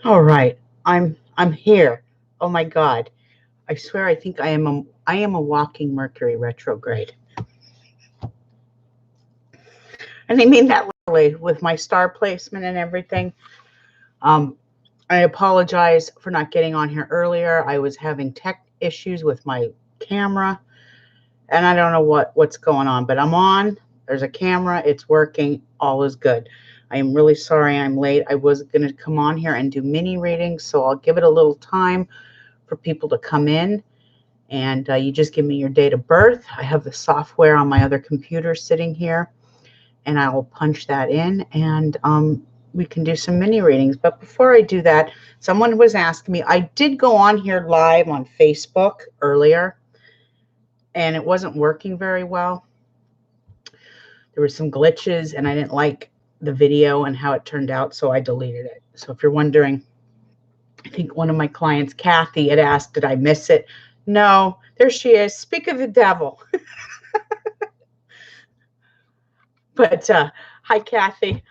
All right. I'm here. Oh my God. I swear I think I am a walking Mercury retrograde. And I mean that literally with my star placement and everything. Um, I apologize for not getting on here earlier. I was having tech issues with my camera and I don't know what's going on, but I'm on. There's a camera. It's working. All is good. I am really sorry I'm late. I was going to come on here and do mini readings, so I'll give it a little time for people to come in. And you just give me your date of birth. I have the software on my other computer sitting here, and I will punch that in, and we can do some mini readings. But before I do that, someone was asking me, I did go on here live on Facebook earlier, and it wasn't working very well. There were some glitches, and I didn't like the video and how it turned out, so I deleted it. So if you're wondering, I think one of my clients, Kathy, had asked, did I miss it? No, there she is. Speak of the devil. But hi, Kathy.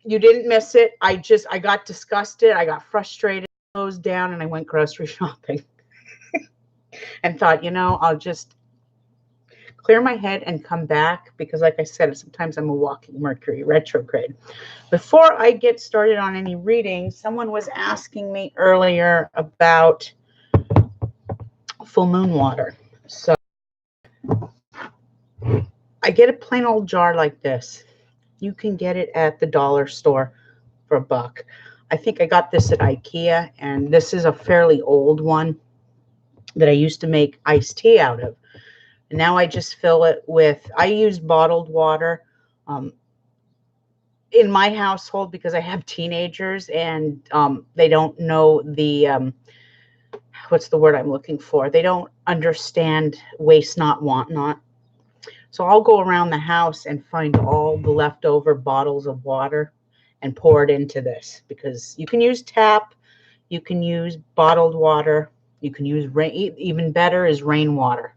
You didn't miss it. I got disgusted. I got frustrated, closed down, and I went grocery shopping and thought, I'll just clear my head and come back because, like I said, sometimes I'm a walking Mercury retrograde. Before I get started on any reading, someone was asking me earlier about full moon water. So I get a plain old jar like this. You can get it at the dollar store for $1. I think I got this at IKEA, and this is a fairly old one that I used to make iced tea out of. And now I just fill it with, I use bottled water. In my household, because I have teenagers and they don't know what's the word I'm looking for? They don't understand waste not, want not. So I'll go around the house and find all the leftover bottles of water and pour it into this, because you can use tap, you can use bottled water, you can use rain. Even better is rainwater.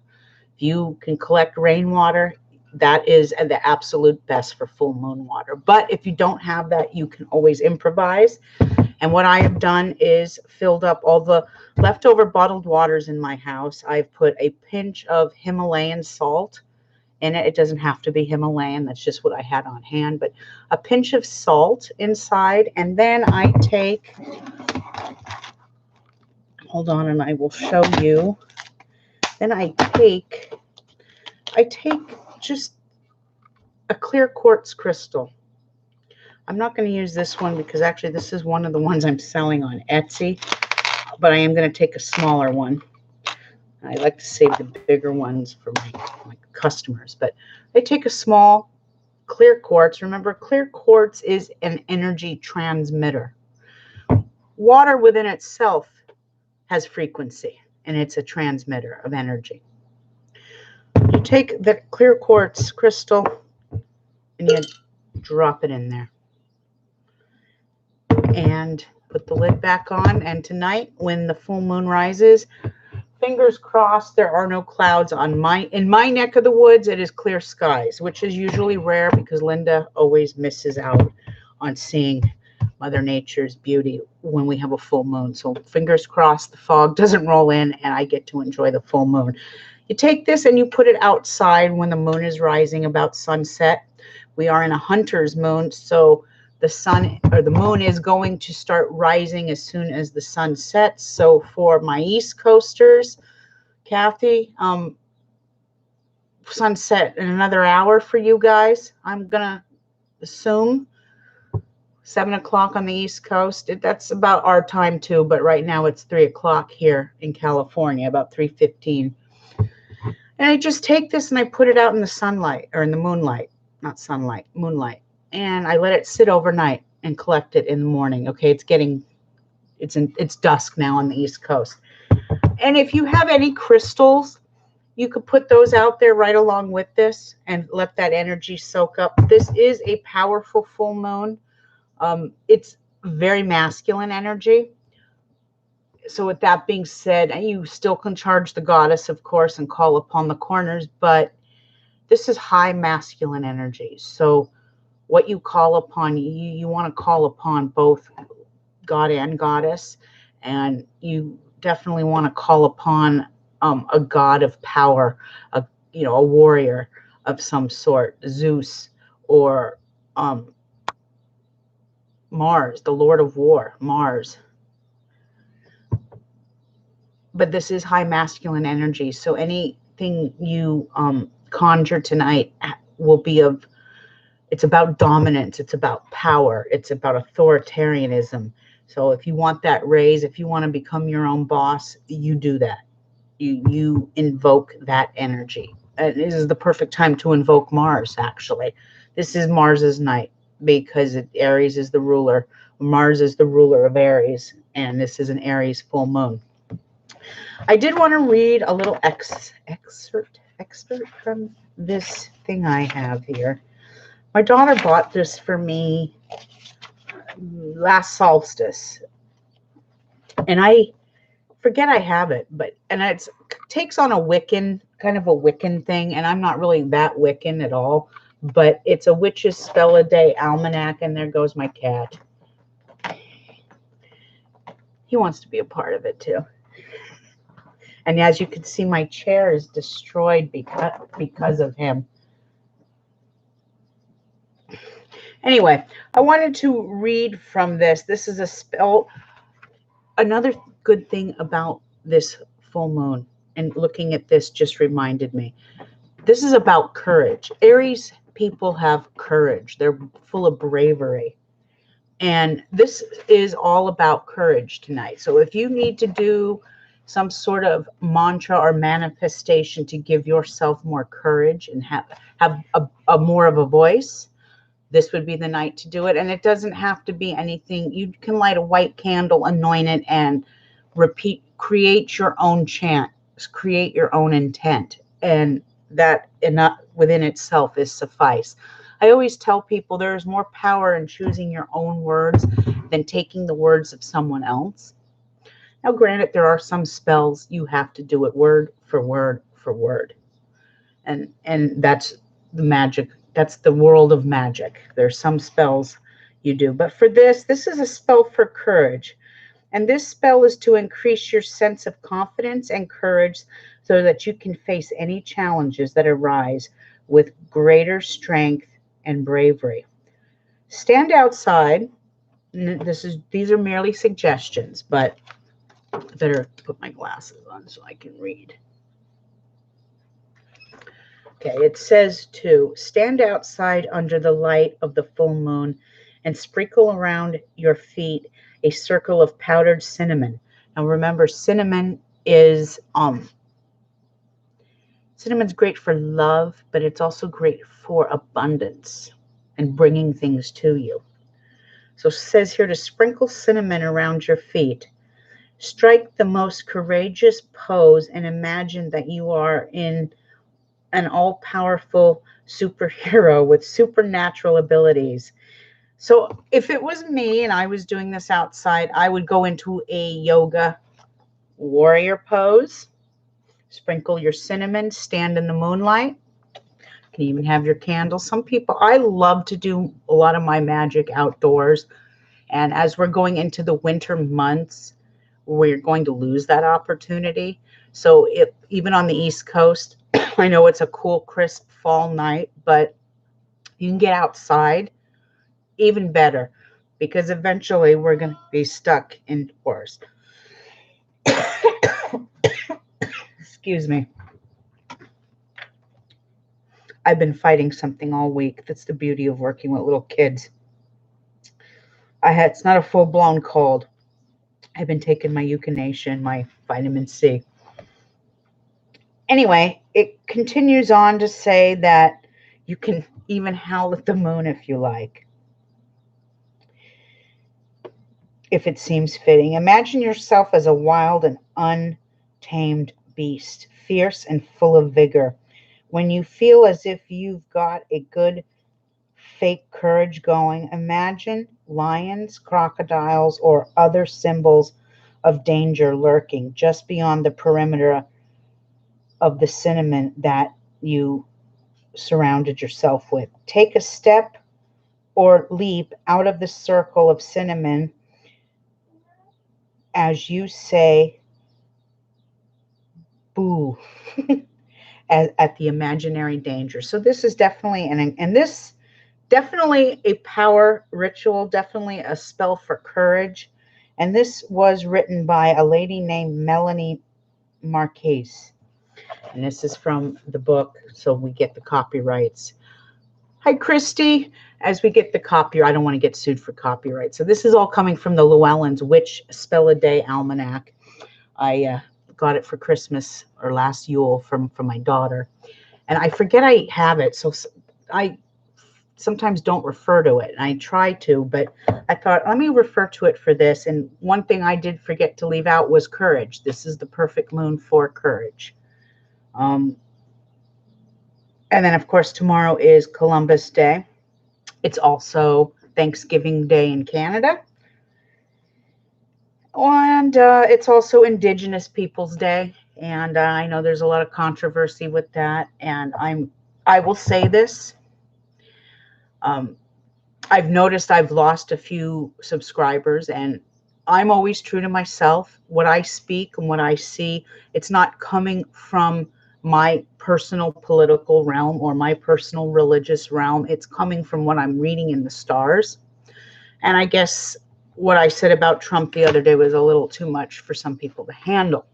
If you can collect rainwater, that is the absolute best for full moon water. But if you don't have that, you can always improvise. And what I have done is filled up all the leftover bottled waters in my house. I've put a pinch of Himalayan salt in it. It doesn't have to be Himalayan. That's just what I had on hand. But a pinch of salt inside. And then I take, hold on, and I will show you. Then I take just a clear quartz crystal. I'm not going to use this one because actually this is one of the ones I'm selling on Etsy, but I am going to take a smaller one. I like to save the bigger ones for my customers, but I take a small clear quartz. Remember, clear quartz is an energy transmitter. Water within itself has frequency, and it's a transmitter of energy. You take the clear quartz crystal and you drop it in there and put the lid back on. And tonight, when the full moon rises, fingers crossed there are no clouds in my neck of the woods. It is clear skies, which is usually rare because Linda always misses out on seeing Mother Nature's beauty when we have a full moon. So fingers crossed the fog doesn't roll in and I get to enjoy the full moon. You take this and you put it outside when the moon is rising about sunset. We are in a hunter's moon, so the sun or the moon is going to start rising as soon as the sun sets. So for my East Coasters, Kathy, sunset in another hour for you guys. I'm going to assume 7 o'clock on the East Coast. That's about our time too, but right now it's 3 o'clock here in California, about 3:15. And I just take this and I put it out in the sunlight, or in the moonlight, not sunlight, moonlight. And I let it sit overnight and collect it in the morning. Okay, it's dusk now on the East Coast. And if you have any crystals, you could put those out there right along with this and let that energy soak up. This is a powerful full moon. It's very masculine energy. So with that being said, you still can charge the goddess, of course, and call upon the corners, but this is high masculine energy. So what you call upon, you want to call upon both god and goddess, and you definitely want to call upon a god of power, a warrior of some sort, Zeus, or Mars, the Lord of War, Mars. But this is high masculine energy, so anything you conjure tonight will be it's about dominance, it's about power, it's about authoritarianism. So if you want that raise, if you want to become your own boss, you do that. You invoke that energy. And this is the perfect time to invoke Mars, actually. This is Mars's night because Aries is the ruler. Mars is the ruler of Aries, and this is an Aries full moon. I did want to read a little excerpt from this thing I have here. My daughter bought this for me last solstice, and I forget I have it, and it takes on a Wiccan, kind of a Wiccan thing, and I'm not really that Wiccan at all, but it's a witch's spell a day almanac, and there goes my cat. He wants to be a part of it too. And as you can see, my chair is destroyed because of him. Anyway, I wanted to read from this. This is a spell. Another good thing about this full moon, and looking at this just reminded me, this is about courage. Aries people have courage. They're full of bravery. And this is all about courage tonight. So if you need to do some sort of mantra or manifestation to give yourself more courage and have a more of a voice, this would be the night to do it. And it doesn't have to be anything. You can light a white candle, anoint it, and create your own chant, create your own intent. And that enough within itself is suffice. I always tell people there is more power in choosing your own words than taking the words of someone else. Now, granted, there are some spells you have to do it word for word for word. And that's the magic. That's the world of magic. There's some spells you do. But for this is a spell for courage. And this spell is to increase your sense of confidence and courage so that you can face any challenges that arise with greater strength and bravery. Stand outside. These are merely suggestions, but I better put my glasses on so I can read. Okay, it says to stand outside under the light of the full moon and sprinkle around your feet a circle of powdered cinnamon. Now remember, cinnamon is cinnamon's great for love, but it's also great for abundance and bringing things to you. So it says here to sprinkle cinnamon around your feet. Strike the most courageous pose and imagine that you are in an all-powerful superhero with supernatural abilities. So if it was me and I was doing this outside, I would go into a yoga warrior pose, sprinkle your cinnamon, stand in the moonlight. You can even have your candles. Some people, I love to do a lot of my magic outdoors. And as we're going into the winter months, we're going to lose that opportunity. So even on the East Coast, I know it's a cool, crisp fall night, but you can get outside, even better, because eventually we're going to be stuck indoors. Excuse me. I've been fighting something all week. That's the beauty of working with little kids. It's not a full-blown cold. I've been taking my eucanation, my vitamin C. Anyway, it continues on to say that you can even howl at the moon if you like, if it seems fitting. Imagine yourself as a wild and untamed beast, fierce and full of vigor. When you feel as if you've got a good fake courage going, imagine lions, crocodiles, or other symbols of danger lurking just beyond the perimeter of the cinnamon that you surrounded yourself with. Take a step or leap out of the circle of cinnamon as you say, boo, at the imaginary danger. So this is definitely, and this definitely a power ritual, definitely a spell for courage. And this was written by a lady named Melanie Marquez. And this is from the book, so we get the copyrights. Hi, Christy. As we get the copyright, I don't want to get sued for copyright. So this is all coming from the Llewellyn's Witch Spell a Day Almanac. I got it for Christmas or last Yule from my daughter. And I forget I have it, so I sometimes don't refer to it. And I try to, but I thought, let me refer to it for this. And one thing I did forget to leave out was courage. This is the perfect moon for courage. And then, of course, tomorrow is Columbus Day. It's also Thanksgiving Day in Canada. And it's also Indigenous Peoples Day. And I know there's a lot of controversy with that. And I will say this. I've noticed I've lost a few subscribers, and I'm always true to myself. What I speak and what I see, it's not coming from my personal political realm or my personal religious realm. It's coming from what I'm reading in the stars. And I guess what I said about Trump the other day was a little too much for some people to handle.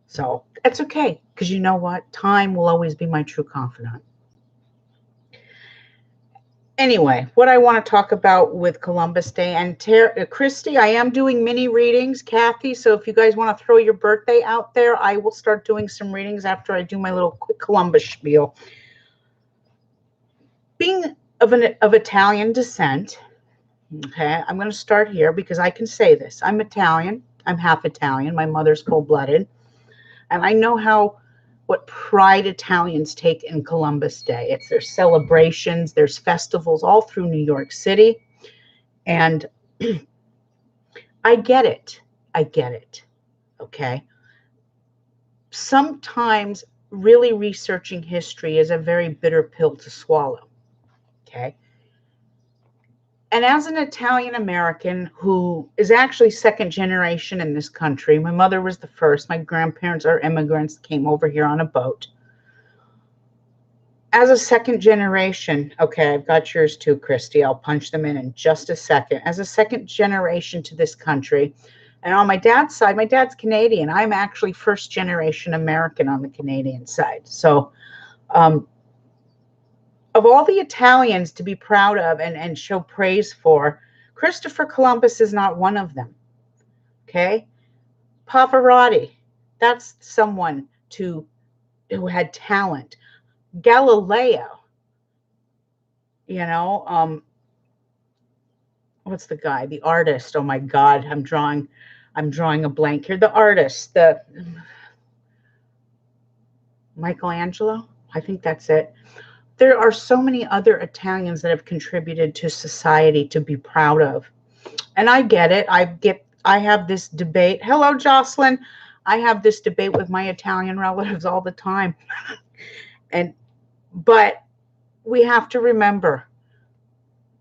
So that's okay, because you know what? Time will always be my true confidant. Anyway, what I want to talk about with Columbus Day, and Christy, I am doing mini readings, Kathy, so if you guys want to throw your birthday out there, I will start doing some readings after I do my little quick Columbus spiel. Being of Italian descent, okay, I'm going to start here because I can say this. I'm Italian. I'm half Italian. My mother's cold-blooded. And I know what pride Italians take in Columbus Day. It's their celebrations, there's festivals all through New York City. And I get it. I get it. Okay. Sometimes really researching history is a very bitter pill to swallow. Okay. And as an Italian American who is actually second generation in this country, my mother was the first. My grandparents are immigrants, came over here on a boat. As a second generation, okay, I've got yours too, Christy. I'll punch them in just a second. As a second generation to this country, and on my dad's side, my dad's Canadian. I'm actually first generation American on the Canadian side. So, of all the Italians to be proud of and show praise for, Christopher Columbus is not one of them. Okay? Pavarotti, that's someone who had talent. Galileo, what's the guy? The artist. Oh my God, I'm drawing a blank here. The artist, the Michelangelo, I think that's it. There are so many other Italians that have contributed to society to be proud of. And I get it. I have this debate. Hello, Jocelyn. I have this debate with my Italian relatives all the time. But we have to remember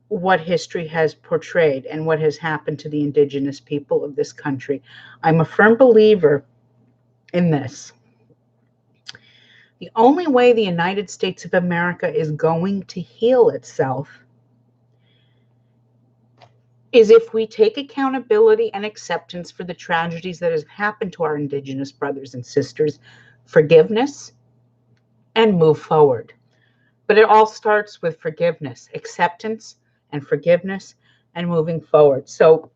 what history has portrayed and what has happened to the indigenous people of this country. I'm a firm believer in this. The only way the United States of America is going to heal itself is if we take accountability and acceptance for the tragedies that have happened to our indigenous brothers and sisters, forgiveness, and move forward. But it all starts with forgiveness, acceptance, and forgiveness, and moving forward. So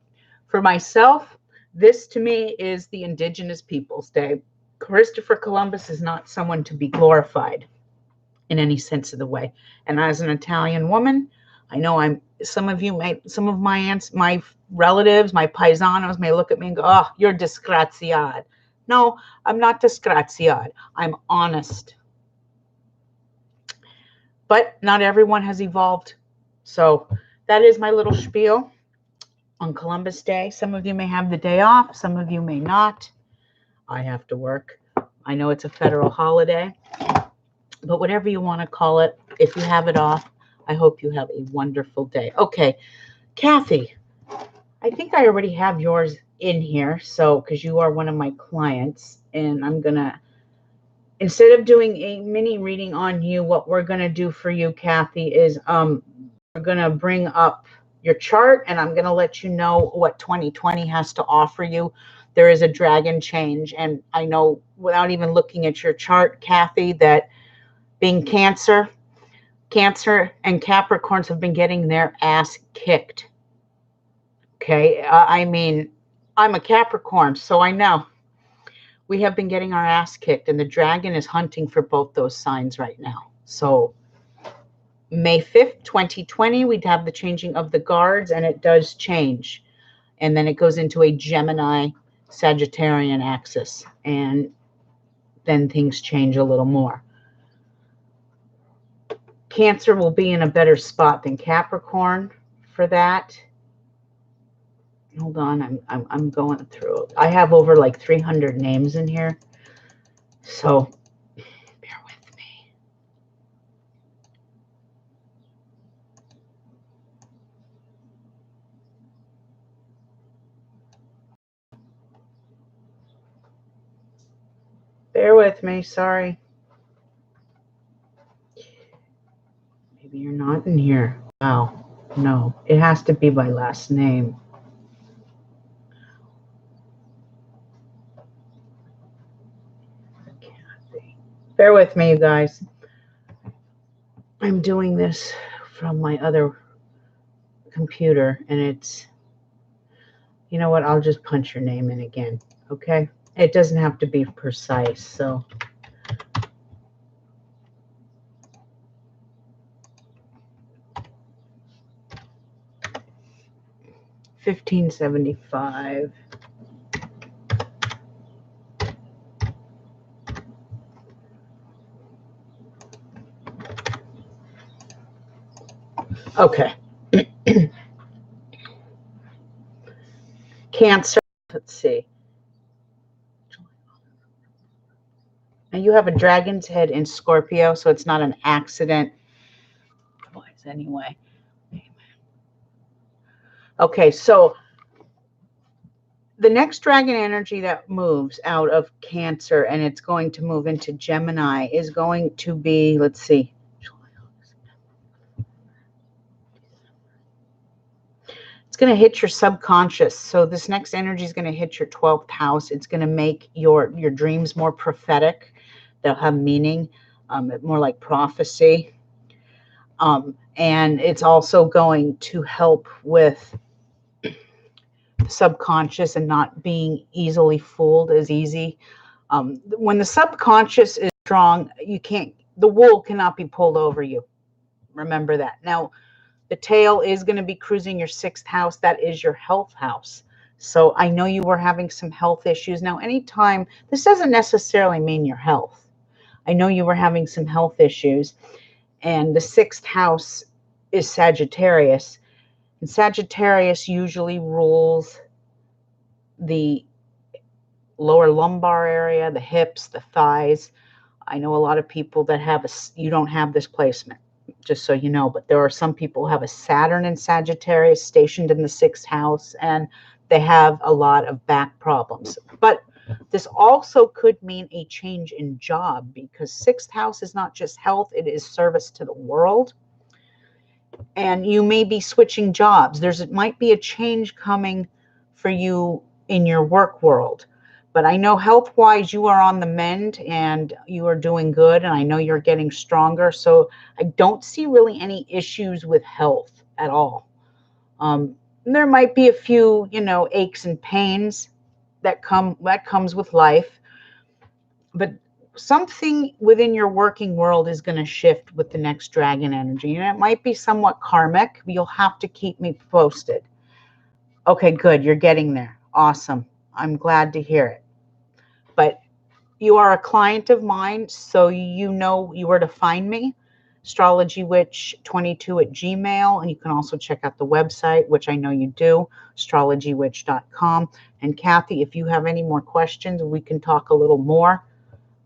for myself, this to me is the Indigenous Peoples Day. Christopher Columbus is not someone to be glorified in any sense of the way. And as an Italian woman, I know some of my aunts, my relatives, my paisanos may look at me and go, oh, you're disgraziad. No, I'm not disgraziad. I'm honest. But not everyone has evolved. So that is my little spiel on Columbus Day. Some of you may have the day off. Some of you may not. I have to work. I know it's a federal holiday. But whatever you want to call it, if you have it off, I hope you have a wonderful day. Okay, Kathy, I think I already have yours in here. So, because you are one of my clients, and I'm going to, instead of doing a mini reading on you, what we're going to do for you, Kathy, is we're going to bring up your chart, and I'm going to let you know what 2020 has to offer you. There is a dragon change, and I know without even looking at your chart, Kathy, that being Cancer and Capricorns have been getting their ass kicked. Okay, I mean, I'm a Capricorn, so I know we have been getting our ass kicked, and the dragon is hunting for both those signs right now. So May 5th, 2020, we'd have the changing of the guards, and it does change. And then it goes into a Gemini Sagittarian axis, and then things change a little more. Cancer will be in a better spot than Capricorn for that. Hold on, I'm going through. I have over like 300 names in here, so bear with me. Bear with me, sorry. Maybe you're not in here. Wow, no, it has to be by last name. Bear with me, you guys. I'm doing this from my other computer, and it's, you know what, I'll just punch your name in again, okay? It doesn't have to be precise, so. $15.75. Okay. Cancer, let's see. Now you have a dragon's head in Scorpio, so it's not an accident. Anyway. Okay, so the next dragon energy that moves out of Cancer and it's going to move into Gemini is going to be, let's see. It's going to hit your subconscious. So this next energy is going to hit your 12th house. It's going to make your dreams more prophetic. They'll have meaning, more like prophecy. And it's also going to help with subconscious and not being easily fooled as easy. When the subconscious is strong, the wool cannot be pulled over you. Remember that. Now, the tail is going to be cruising your 6th house. That is your health house. So I know you were having some health issues. Now, anytime, this doesn't necessarily mean your health. I know you were having some health issues, and the 6th house is Sagittarius. And Sagittarius usually rules the lower lumbar area, the hips, the thighs. I know a lot of people that you don't have this placement, just so you know, but there are some people who have a Saturn in Sagittarius stationed in the 6th house, and they have a lot of back problems. But this also could mean a change in job, because 6th house is not just health, it is service to the world. And you may be switching jobs. It might be a change coming for you in your work world. But I know health-wise, you are on the mend and you are doing good, and I know you're getting stronger. So I don't see really any issues with health at all. There might be a few, aches and pains that comes with life. But something within your working world is going to shift with the next dragon energy. And it might be somewhat karmic. You'll have to keep me posted. Okay, good. You're getting there. Awesome. I'm glad to hear it. But you are a client of mine, so you know where to find me. astrologywitch22@gmail, and you can also check out the website, which I know you do, astrologywitch.com. And Kathy, if you have any more questions, we can talk a little more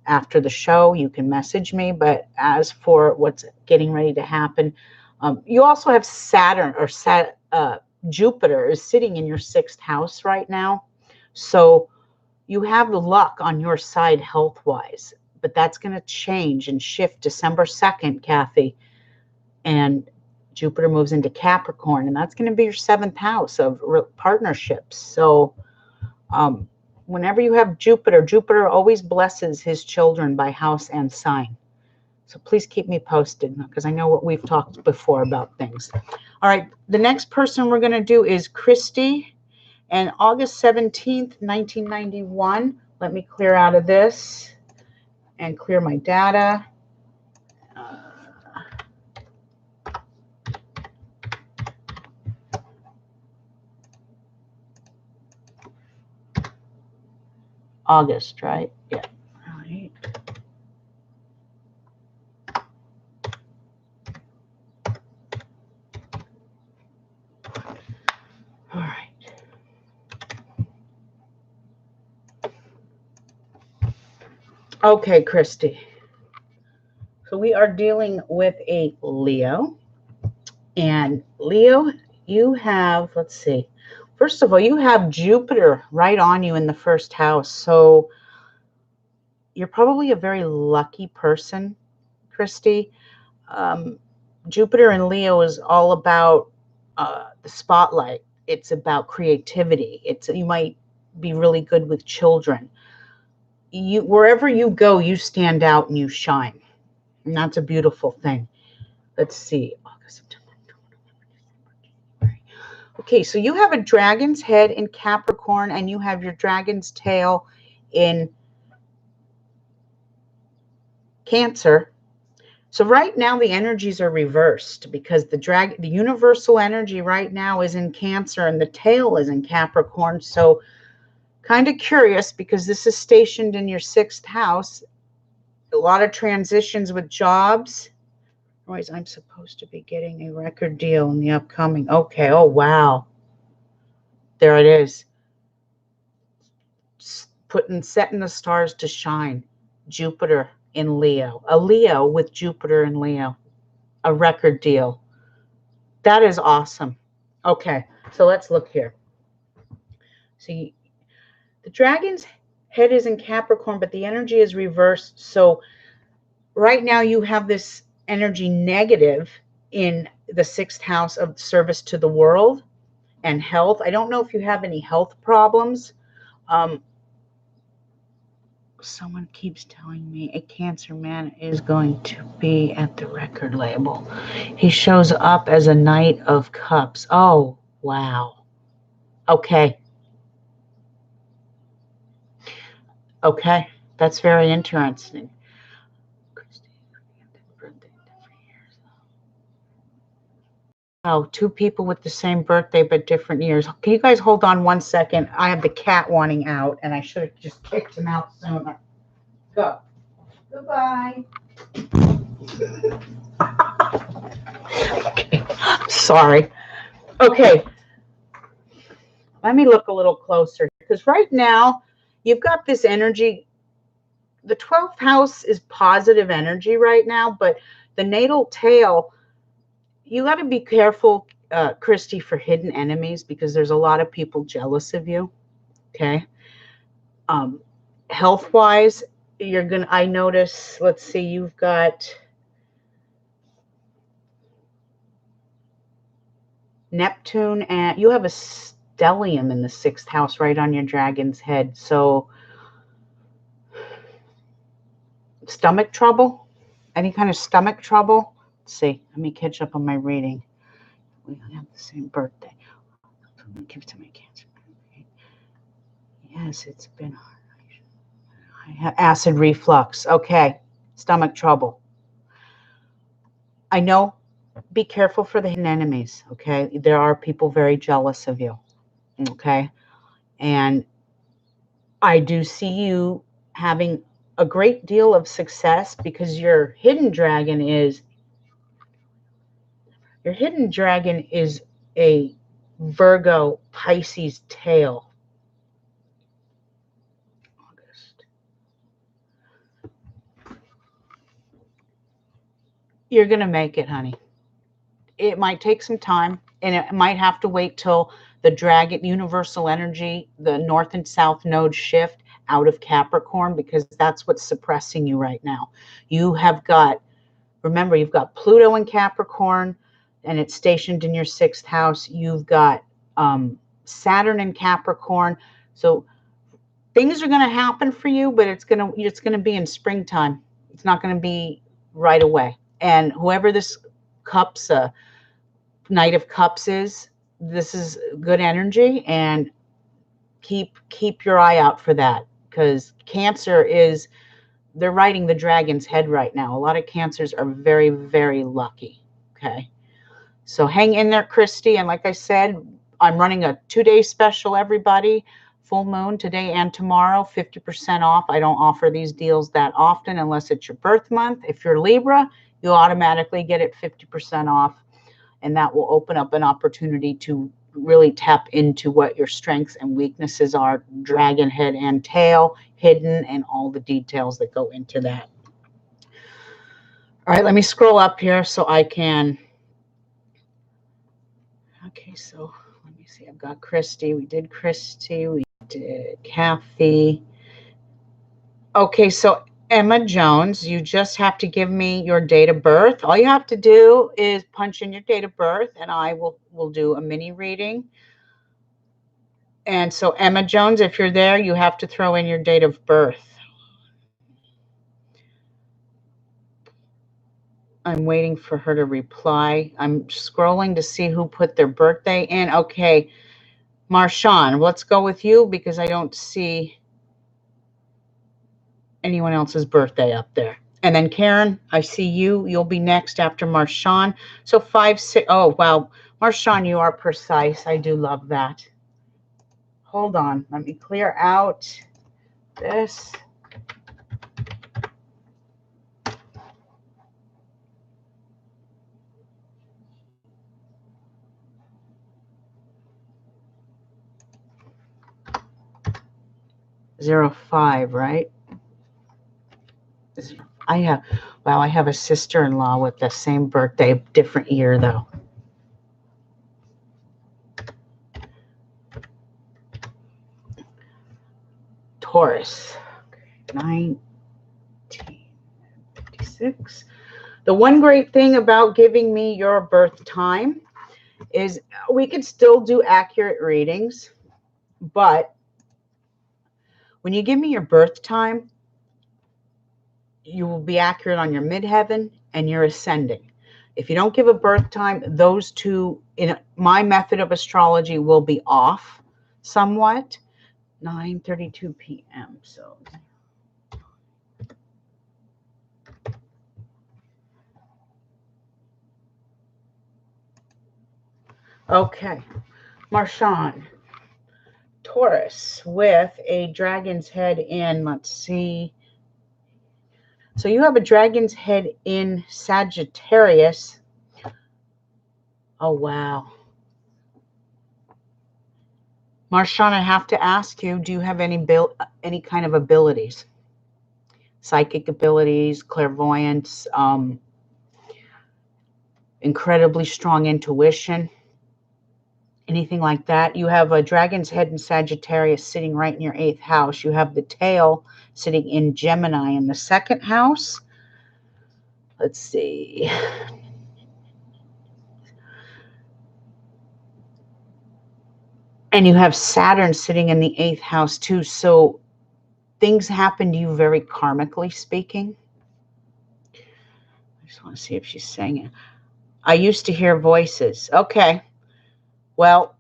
after the show. You can message me. But as for what's getting ready to happen, you also have Saturn, or Jupiter is sitting in your 6th house right now. So you have the luck on your side health-wise, but that's going to change and shift December 2nd, Kathy. And Jupiter moves into Capricorn, and that's going to be your 7th house of partnerships. So whenever you have Jupiter, Jupiter always blesses his children by house and sign. So please keep me posted, because I know what we've talked before about things. All right, the next person we're going to do is Christy, and August 17th, 1991. Let me clear out of this and clear my data. August, right? Yeah. All right. All right. Okay, Christy. So we are dealing with a Leo. And Leo, you have, let's see. First of all, you have Jupiter right on you in the 1st house. So you're probably a very lucky person, Christy. Jupiter in Leo is all about the spotlight. It's about creativity. You might be really good with children. Wherever you go, you stand out and you shine. And that's a beautiful thing. Let's see. August, September, October. Okay, so you have a dragon's head in Capricorn, and you have your dragon's tail in Cancer. So right now the energies are reversed, because the universal energy right now is in Cancer and the tail is in Capricorn. So kind of curious, because this is stationed in your 6th house. A lot of transitions with jobs. Otherwise, I'm supposed to be getting a record deal in the upcoming. Okay. Oh, wow. There it is. Setting the stars to shine. Jupiter in Leo. A Leo with Jupiter in Leo. A record deal. That is awesome. Okay. So let's look here. See, the dragon's head is in Capricorn, but the energy is reversed. So right now you have this energy negative in the 6th house of service to the world and health. I don't know if you have any health problems. Someone keeps telling me a Cancer man is going to be at the record label. He shows up as a Knight of Cups. Oh, wow. Okay. Okay. That's very interesting. Oh, 2 people with the same birthday but different years. Can you guys hold on 1 second? I have the cat wanting out, and I should have just kicked him out sooner. Go. Goodbye. Okay. Sorry. Okay. Let me look a little closer, because right now you've got this energy. The 12th house is positive energy right now, but the natal tail, you got to be careful, Christy, for hidden enemies, because there's a lot of people jealous of you. Okay. Health-wise, I notice, let's see, you've got Neptune, and you have a stellium in the 6th house right on your dragon's head. So stomach trouble, any kind of stomach trouble. Let's see, let me catch up on my reading. We have the same birthday. Give it to my Cancer. Yes, it's been hard. I have acid reflux. Okay, stomach trouble. I know, be careful for the hidden enemies. Okay, there are people very jealous of you. Okay, and I do see you having a great deal of success, because your hidden dragon is a Virgo Pisces tail. August. You're going to make it, honey. It might take some time. And it might have to wait till the dragon universal energy, the north and south node shift out of Capricorn, because that's what's suppressing you right now. You have got, remember, you've got Pluto in Capricorn and it's stationed in your 6th house. You've got Saturn in Capricorn. So things are going to happen for you, but it's going to be in springtime. It's not going to be right away. And whoever this cups, Knight of Cups is, this is good energy, and keep your eye out for that, because Cancer is, they're riding the dragon's head right now. A lot of Cancers are very, very lucky. Okay. So hang in there, Christy. And like I said, I'm running a 2-day special, everybody. Full moon today and tomorrow, 50% off. I don't offer these deals that often unless it's your birth month. If you're Libra, you'll automatically get it 50% off. And that will open up an opportunity to really tap into what your strengths and weaknesses are, dragon head and tail, hidden, and all the details that go into that. All right, let me scroll up here so I can. Okay, so let me see. I've got Christy. We did Christy. We did Kathy. Okay, so Emma Jones, you just have to give me your date of birth. All you have to do is punch in your date of birth, and I will do a mini reading. And so Emma Jones, if you're there, you have to throw in your date of birth. I'm waiting for her to reply. I'm scrolling to see who put their birthday in. Okay, Marshawn, let's go with you because I don't see anyone else's birthday up there. And then Karen, I see you. You'll be next after Marshawn. So 5, 6. Oh, wow. Marshawn, you are precise. I do love that. Hold on. Let me clear out this. Zero 5, right? I have a sister-in-law with the same birthday, different year though. Taurus, 1956. The one great thing about giving me your birth time is we could still do accurate readings, but when you give me your birth time, you will be accurate on your midheaven and your ascending. If you don't give a birth time, those two in my method of astrology will be off somewhat. 9:32 p.m. So okay, Marshawn, Taurus with a dragon's head in, let's see. So you have a dragon's head in Sagittarius. Oh, wow. Marshawn, I have to ask you, do you have any kind of abilities? Psychic abilities, clairvoyance, incredibly strong intuition, anything like that? You have a dragon's head in Sagittarius sitting right in your 8th house. You have the tail sitting in Gemini in the 2nd house. Let's see. And you have Saturn sitting in the 8th house too. So things happen to you very karmically speaking. I just want to see if she's saying it. I used to hear voices. Okay. Well,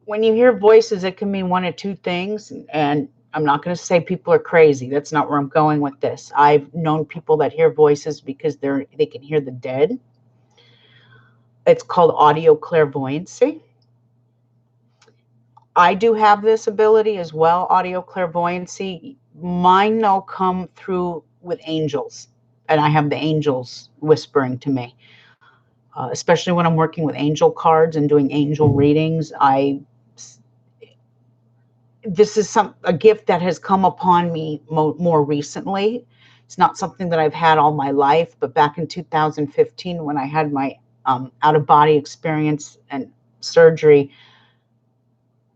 when you hear voices, it can mean one of two things. And I'm not going to say people are crazy. That's not where I'm going with this. I've known people that hear voices because they can hear the dead. It's called audio clairvoyancy. I do have this ability as well, audio clairvoyancy. Mine, though, come through with angels. And I have the angels whispering to me. Especially when I'm working with angel cards and doing angel readings. This is a gift that has come upon me more recently. It's not something that I've had all my life, but back in 2015 when I had my out-of-body experience and surgery,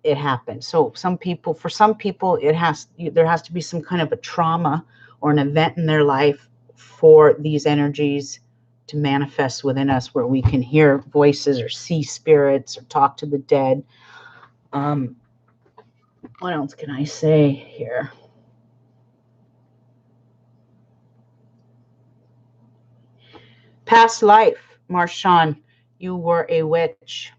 it happens. So for some people, there has to be some kind of a trauma or an event in their life for these energies to manifest within us, where we can hear voices or see spirits or talk to the dead. What else can I say here? Past life, Marshawn, you were a witch.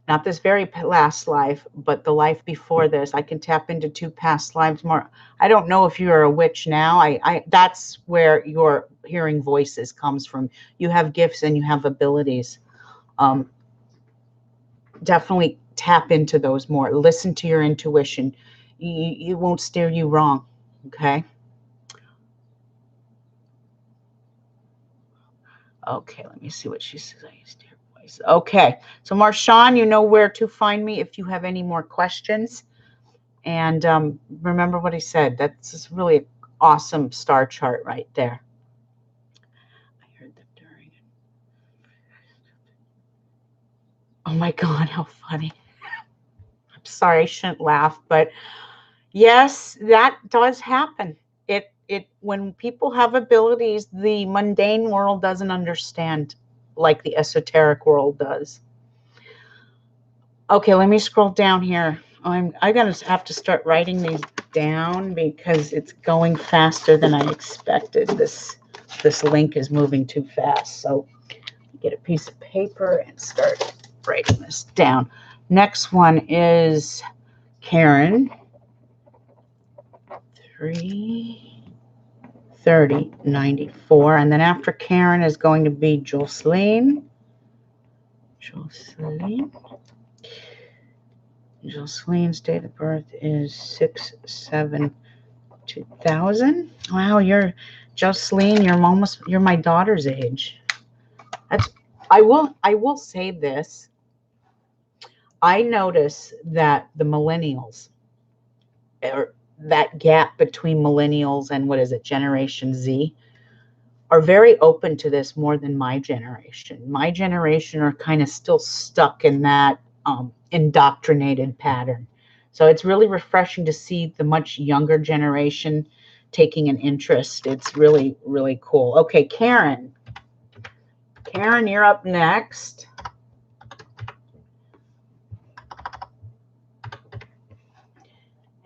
Not this very last life, but the life before this. I can tap into 2 past lives more. I don't know if you're a witch now. That's where your hearing voices comes from. You have gifts and you have abilities. Definitely tap into those more. Listen to your intuition. You won't steer you wrong. Okay. Okay, let me see what she says. Okay, so Marshawn, you know where to find me if you have any more questions. And remember what I said. That's just really an awesome star chart right there. I heard them during it. Oh my God, how funny. I'm sorry, I shouldn't laugh, but yes, that does happen. When people have abilities, the mundane world doesn't understand like the esoteric world does. Okay, let me scroll down here. I gotta have to start writing these down because it's going faster than I expected. This link is moving too fast. So get a piece of paper and start writing this down. Next one is Karen. 33094, and then after Karen is going to be Jocelyn. Jocelyn's date of birth is 6/7/2000. Wow, Jocelyn, you're my daughter's age. I will say this. I notice that the millennials, or that gap between millennials and what is it, Generation Z, are very open to this more than my generation. My generation are kind of still stuck in that indoctrinated pattern. So it's really refreshing to see the much younger generation taking an interest. It's really, really cool. Okay, Karen. Karen, you're up next.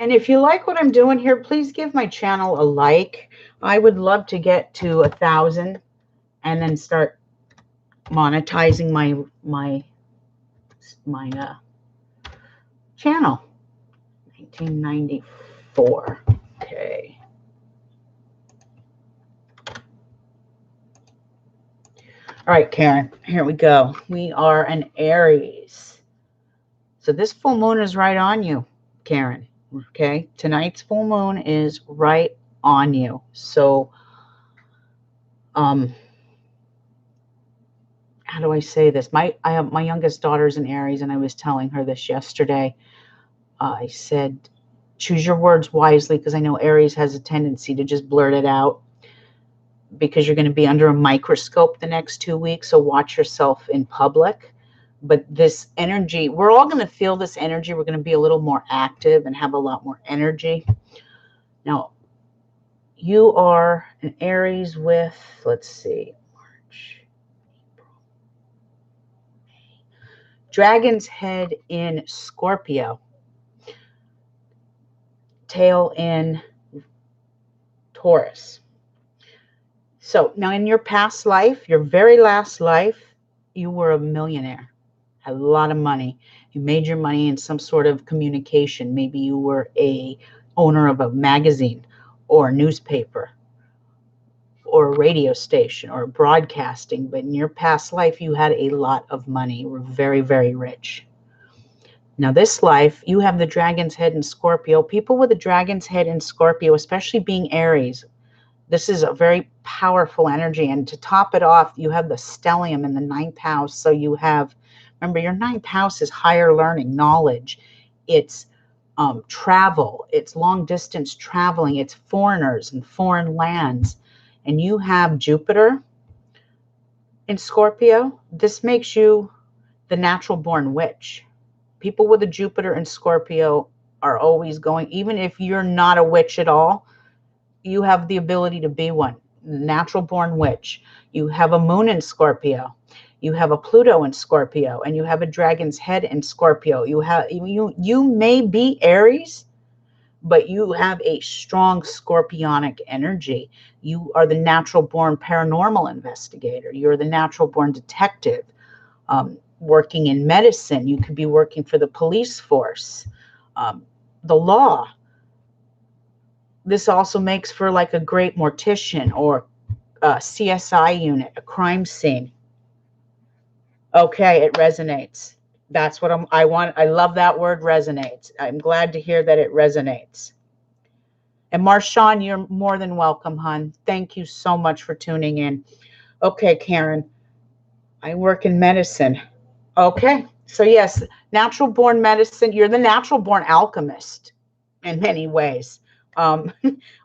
And if you like what I'm doing here, please give my channel a like. I would love to get to 1,000 and then start monetizing my channel. 1994. Okay. All right, Karen, here we go. We are an Aries. So this full moon is right on you, Karen. Okay, tonight's full moon is right on you. So, how do I say this? I have my youngest daughter's an Aries, and I was telling her this yesterday. I said, choose your words wisely, because I know Aries has a tendency to just blurt it out, because you're going to be under a microscope the next 2 weeks. So watch yourself in public. But this energy, we're all going to feel this energy. We're going to be a little more active and have a lot more energy. Now, you are an Aries with, let's see, March, April, May. Dragon's head in Scorpio. Tail in Taurus. So now in your past life, your very last life, you were a millionaire. Had a lot of money. You made your money in some sort of communication. Maybe you were a owner of a magazine or a newspaper or a radio station or broadcasting. But in your past life, you had a lot of money. You were very, very rich. Now this life, you have the dragon's head in Scorpio. People with the dragon's head in Scorpio, especially being Aries, this is a very powerful energy. And to top it off, you have the stellium in the 9th house. So you have, remember, your 9th house is higher learning, knowledge. It's travel. It's long distance traveling. It's foreigners and foreign lands. And you have Jupiter in Scorpio, this makes you the natural born witch. People with a Jupiter in Scorpio are always going, even if you're not a witch at all, you have the ability to be one. Natural born witch. You have a moon in Scorpio. You have a Pluto in Scorpio, and you have a dragon's head in Scorpio. You may be Aries, but you have a strong scorpionic energy. You are the natural born paranormal investigator. You're the natural born detective. Working in medicine, you could be working for the police force, the law. This also makes for like a great mortician or a CSI unit, a crime scene. Okay, it resonates. That's what I want. I love that word, resonates. I'm glad to hear that it resonates. And Marshawn, you're more than welcome, hon. Thank you so much for tuning in. Okay, Karen, I work in medicine. Okay, so yes, natural born medicine. You're the natural born alchemist in many ways.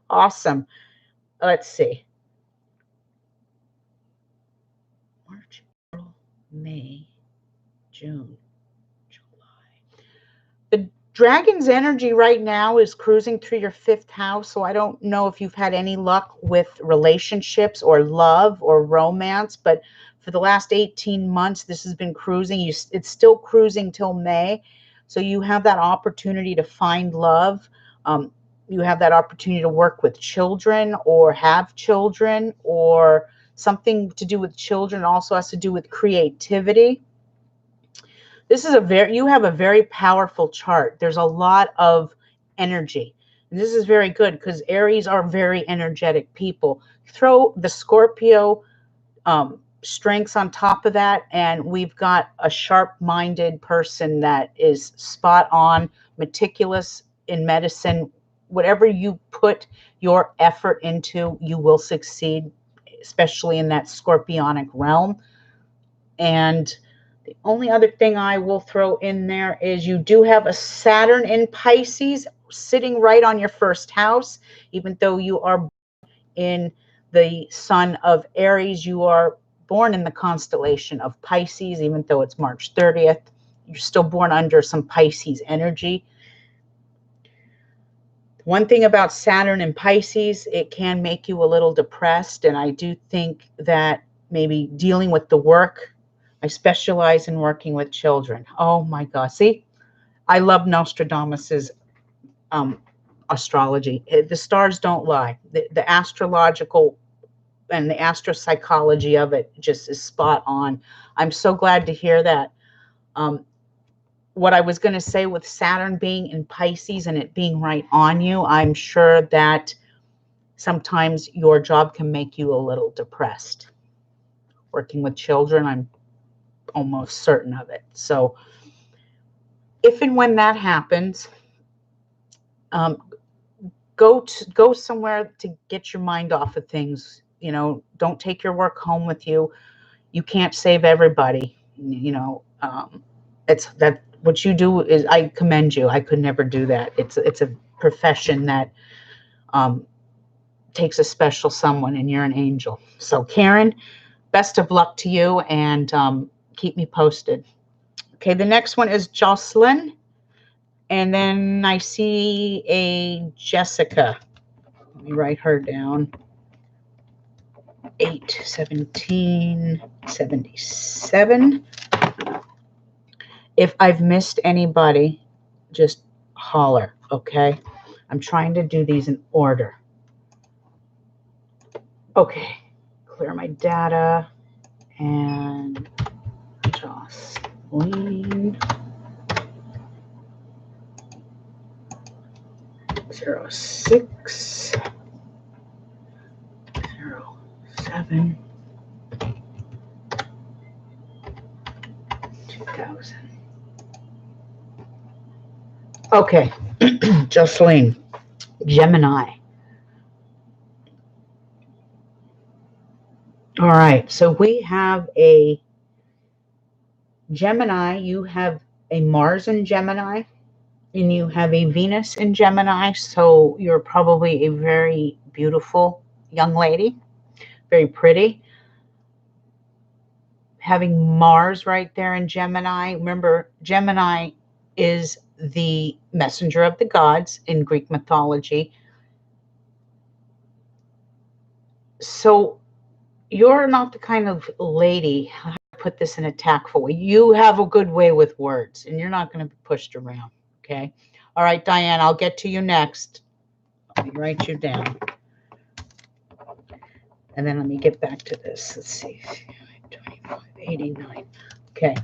Awesome. Let's see. March, April, May, June, July. The dragon's energy right now is cruising through your 5th house. So I don't know if you've had any luck with relationships or love or romance, but for the last 18 months, this has been cruising. It's still cruising till May. So you have that opportunity to find love. You have that opportunity to work with children or have children, or something to do with children also has to do with creativity. This is you have a very powerful chart. There's a lot of energy. And this is very good because Aries are very energetic people. Throw the Scorpio strengths on top of that, and we've got a sharp-minded person that is spot on, meticulous in medicine. Whatever you put your effort into, you will succeed, especially in that scorpionic realm. And the only other thing I will throw in there is you do have a Saturn in Pisces sitting right on your 1st house. Even though you are in the sun of Aries, you are born in the constellation of Pisces. Even though it's March 30th, you're still born under some Pisces energy. One thing about Saturn and Pisces, it can make you a little depressed. And I do think that maybe dealing with the work, I specialize in working with children. Oh my God. See, I love Nostradamus's astrology. The stars don't lie. The astrological and the astropsychology of it just is spot on. I'm so glad to hear that. What I was going to say with Saturn being in Pisces and it being right on you, I'm sure that sometimes your job can make you a little depressed. Working with children, I'm almost certain of it. So if and when that happens, go somewhere to get your mind off of things. You know, don't take your work home with you. You can't save everybody. You know, it's that what you do is, I commend you. I could never do that. It's a profession that takes a special someone, and you're an angel. So Karen, best of luck to you, and keep me posted. Okay, the next one is Jocelyn, and then I see a Jessica. Let me write her down. 8/17/77. If I've missed anybody, just holler, okay? I'm trying to do these in order. Okay, clear my data, and Jocelyn 06 07 2000. Okay, Jocelyn, Gemini. All right, so we have a Gemini. You have a Mars in Gemini, and you have a Venus in Gemini. So you're probably a very beautiful young lady, very pretty. having Mars right there in Gemini. Remember, Gemini is the messenger of the gods in Greek mythology. So you're not the kind of lady, how do I put this in a tactful way? You have a good way with words, and you're not going to be pushed around, okay? All right, Diane, I'll get to you next. Let me write you down. And then let me get back to this. Let's see. 25, 89. Okay.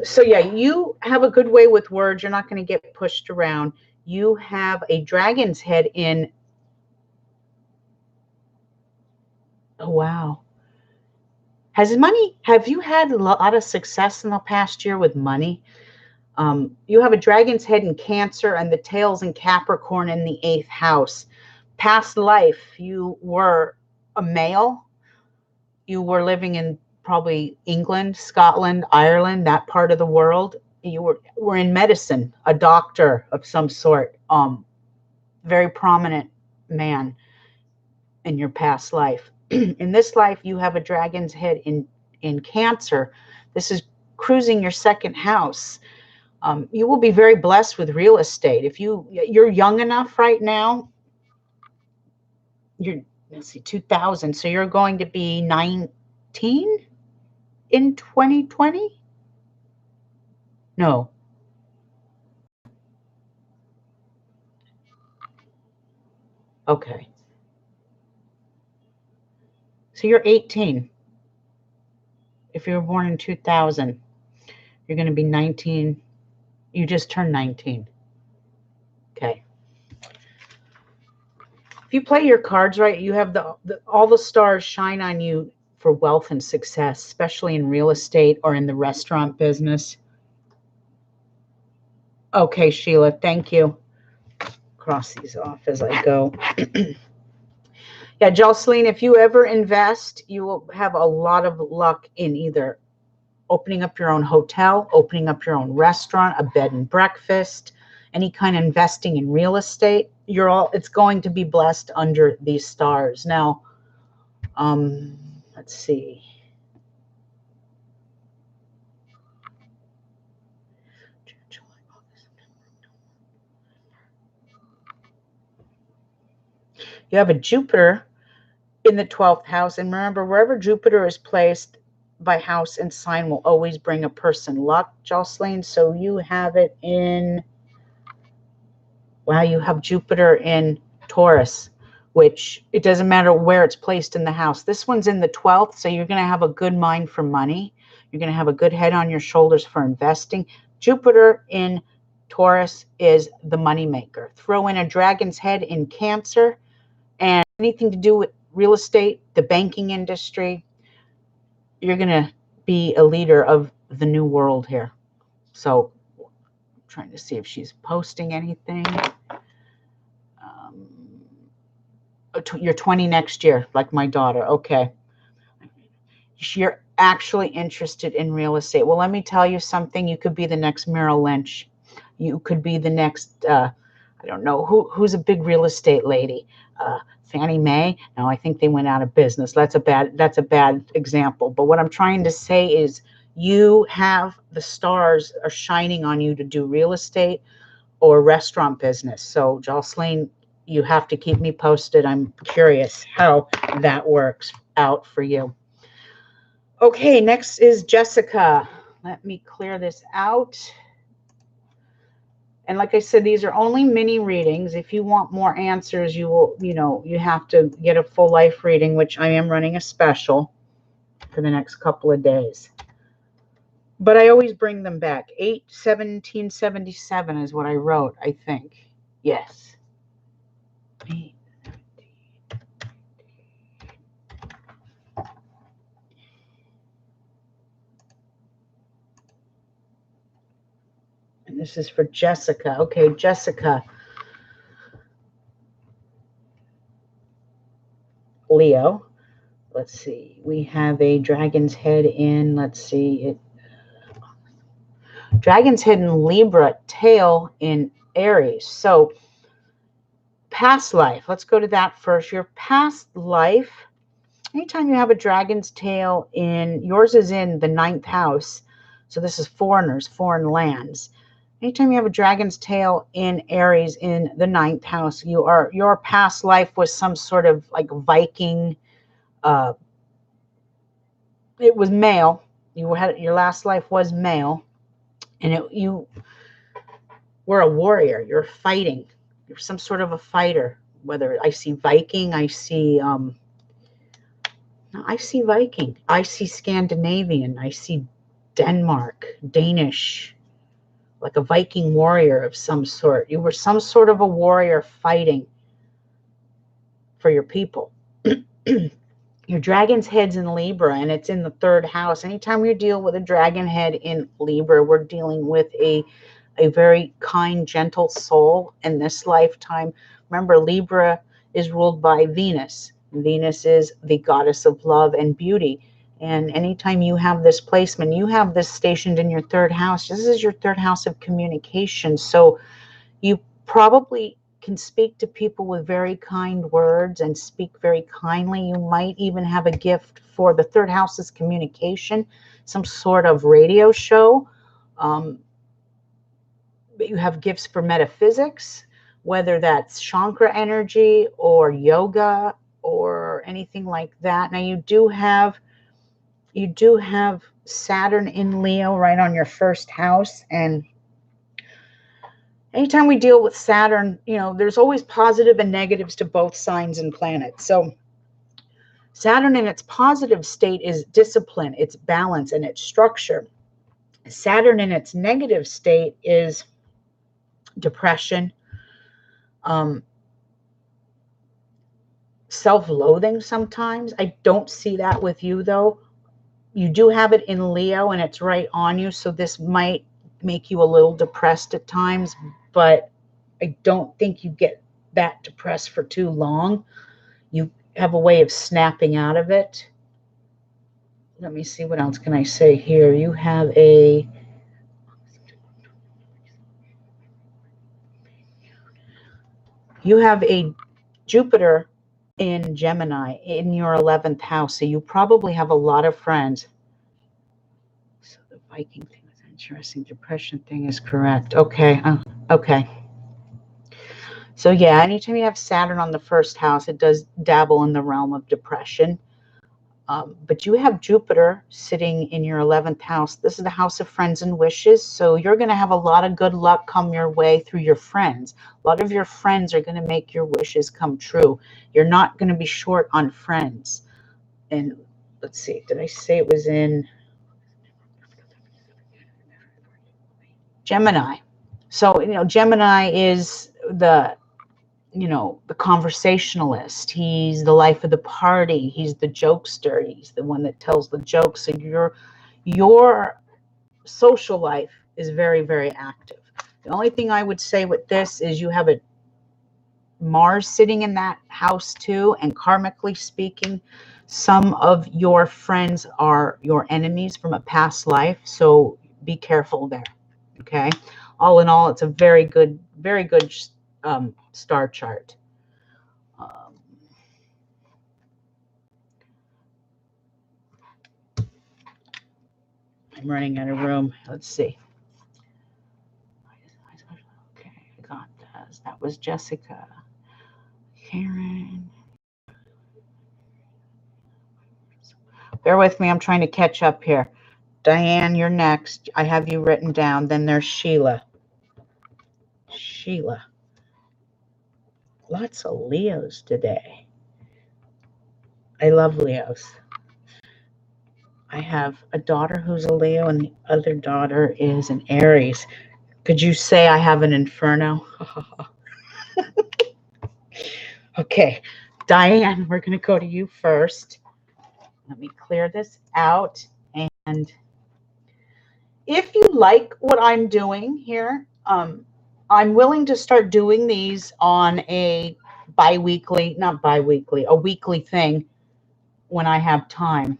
So yeah, you have a good way with words. You're not going to get pushed around. You have a dragon's head in. Oh, wow. Have you had a lot of success in the past year with money? You have a dragon's head in Cancer and the tails in Capricorn in the 8th house. Past life, you were a male. You were living in probably England, Scotland, Ireland, that part of the world. You were in medicine, a doctor of some sort, very prominent man in your past life. In this life, you have a dragon's head in Cancer. This is cruising your 2nd house. You will be very blessed with real estate. If you're young enough right now, let's see, 2000. So you're going to be 19 in 2020? No. Okay. So you're 18. If you were born in 2000, you're going to be 19. You just turned 19. Okay. If you play your cards right, you have all the stars shine on you for wealth and success, especially in real estate or in the restaurant business. Okay, Sheila, thank you. Cross these off as I go. Yeah, Jocelyn, if you ever invest, you will have a lot of luck in either opening up your own hotel, opening up your own restaurant, a bed and breakfast, any kind of investing in real estate. It's going to be blessed under these stars. Now, let's see. You have a Jupiter in the 12th house. And remember, wherever Jupiter is placed by house and sign will always bring a person luck, Jocelyn. So you have it in, wow, you have Jupiter in Taurus, which it doesn't matter where it's placed in the house. This one's in the 12th, so you're going to have a good mind for money. You're going to have a good head on your shoulders for investing. Jupiter in Taurus is the moneymaker. Throw in a dragon's head in Cancer, and anything to do with real estate, the banking industry, you're going to be a leader of the new world here. So I'm trying to see if she's posting anything. You're 20 next year, like my daughter. Okay. You're actually interested in real estate. Well, let me tell you something. You could be the next Merrill Lynch. You could be the next, I don't know, who's a big real estate lady? Fannie Mae? No, I think they went out of business. That's a bad example. But what I'm trying to say is you have the stars are shining on you to do real estate or restaurant business. So Jocelyn, you have to keep me posted. I'm curious how that works out for you. Okay, next is Jessica. Let me clear this out. And like I said, these are only mini readings. If you want more answers, you have to get a full life reading, which I am running a special for the next couple of days. But I always bring them back. 1777 is what I wrote, I think. Yes. And this is for Jessica. Okay, Jessica. Leo. Let's see. We have a dragon's head in, let's see, dragon's head in Libra, tail in Aries. So past life, let's go to that first. Your past life, Anytime you have a dragon's tail in, yours is in the 9th house. So this is foreigners, foreign lands. Anytime you have a dragon's tail in Aries in the 9th house, your past life was some sort of like Viking. It was male. Your last life was male, and you were a warrior. You're fighting. You're some sort of a fighter. Whether I see Viking, I see Viking. I see Scandinavian. I see Denmark, Danish, like a Viking warrior of some sort. You were some sort of a warrior fighting for your people. Your dragon's head's in Libra, and it's in the 3rd house. Anytime you deal with a dragon head in Libra, we're dealing with a very kind, gentle soul in this lifetime. Remember, Libra is ruled by Venus. Venus is the goddess of love and beauty. And anytime you have this placement, you have this stationed in your 3rd house. This is your 3rd house of communication. So you probably can speak to people with very kind words and speak very kindly. You might even have a gift for the 3rd house's communication, some sort of radio show. But you have gifts for metaphysics, whether that's chakra energy or yoga or anything like that. Now you do have Saturn in Leo right on your 1st house, and anytime we deal with Saturn, there's always positive and negatives to both signs and planets. So Saturn in its positive state is discipline, it's balance, and its structure. Saturn in its negative state is depression, self-loathing sometimes. I don't see that with you, though. You do have it in Leo, and it's right on you, so this might make you a little depressed at times, but I don't think you get that depressed for too long. You have a way of snapping out of it. Let me see, what else can I say here? You have a Jupiter in Gemini in your 11th house, so you probably have a lot of friends. So the Viking thing was interesting. Depression thing is correct. Okay. Okay. So yeah, anytime you have Saturn on the 1st house, it does dabble in the realm of depression. But you have Jupiter sitting in your 11th house. This is the house of friends and wishes. So you're going to have a lot of good luck come your way through your friends. A lot of your friends are going to make your wishes come true. You're not going to be short on friends. And let's see, did I say it was in Gemini? So, Gemini is the conversationalist. He's the life of the party. He's the jokester. He's the one that tells the jokes. So your social life is very, very active. The only thing I would say with this is you have a Mars sitting in that house too, and karmically speaking, some of your friends are your enemies from a past life. So be careful there. Okay. All in all, it's a very good star chart. I'm running out of room. Let's see. Okay, I got this. That was Jessica. Karen. Bear with me. I'm trying to catch up here. Diane, you're next. I have you written down. Then there's Sheila. Sheila. Lots of Leos today. I love Leos. I have a daughter who's a Leo, and the other daughter is an Aries. Could you say I have an Inferno? Okay, Diane, we're going to go to you first. Let me clear this out. And if you like what I'm doing here, I'm willing to start doing these on a a weekly thing when I have time.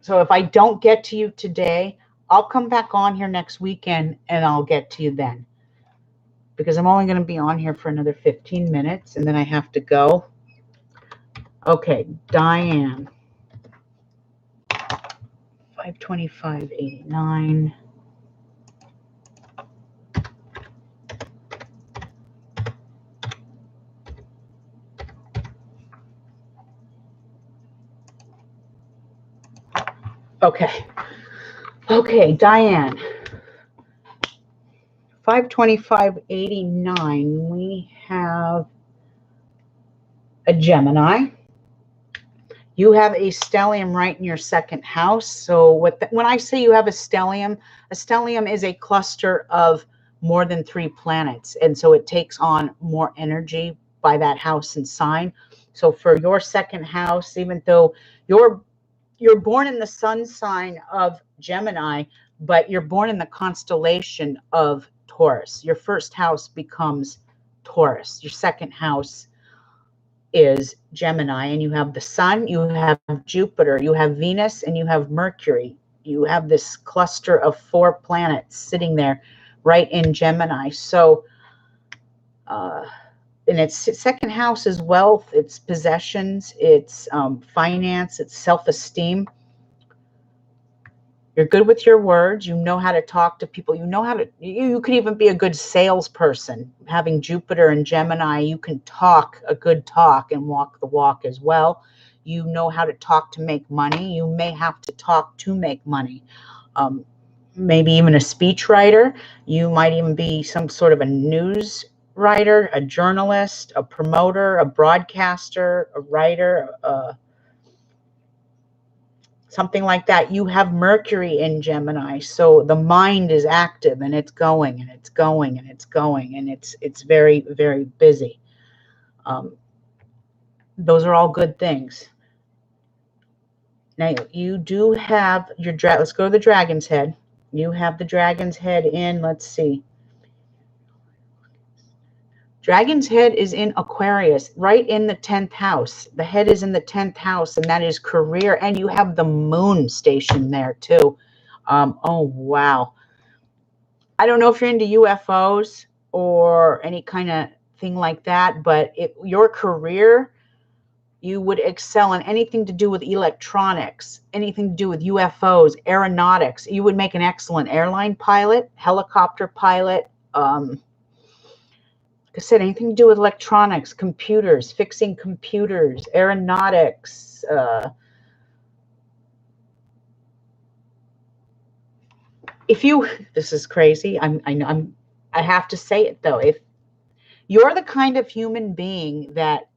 So if I don't get to you today, I'll come back on here next weekend and I'll get to you then. Because I'm only going to be on here for another 15 minutes and then I have to go. Okay, Diane. 525.89. Okay. Okay, Diane. 525.89. We have a Gemini. You have a stellium right in your second house. So when I say you have a stellium is a cluster of more than 3 planets. And so it takes on more energy by that house and sign. So for your second house, even though you're born in the sun sign of Gemini, but you're born in the constellation of Taurus. Your first house becomes Taurus. Your second house is Gemini, and you have the sun, you have Jupiter, you have Venus, and you have Mercury. You have this cluster of 4 planets sitting there right in Gemini. So, and its second house is wealth, it's possessions, it's finance, it's self-esteem. You're good with your words. You know how to talk to people. You know how to, you could even be a good salesperson. Having Jupiter and Gemini, you can talk a good talk and walk the walk as well. You know how to talk to make money. You may have to talk to make money. Maybe even a speech writer. You might even be some sort of a news writer, a journalist, a promoter, a broadcaster, a writer, something like that. You have Mercury in Gemini, so the mind is active and it's going and it's going and it's going, and it's very, very busy. Those are all good things. Now you do have your let's go to the dragon's head. You have the dragon's head in, let's see. Dragon's head is in Aquarius, right in the 10th house. The head is in the 10th house, and that is career. And you have the moon stationed there too. Oh, wow. I don't know if you're into UFOs or any kind of thing like that, but your career, you would excel in anything to do with electronics, anything to do with UFOs, aeronautics. You would make an excellent airline pilot, helicopter pilot. Like I said, anything to do with electronics, computers, fixing computers, aeronautics. This is crazy. I have to say it though. If you're the kind of human being that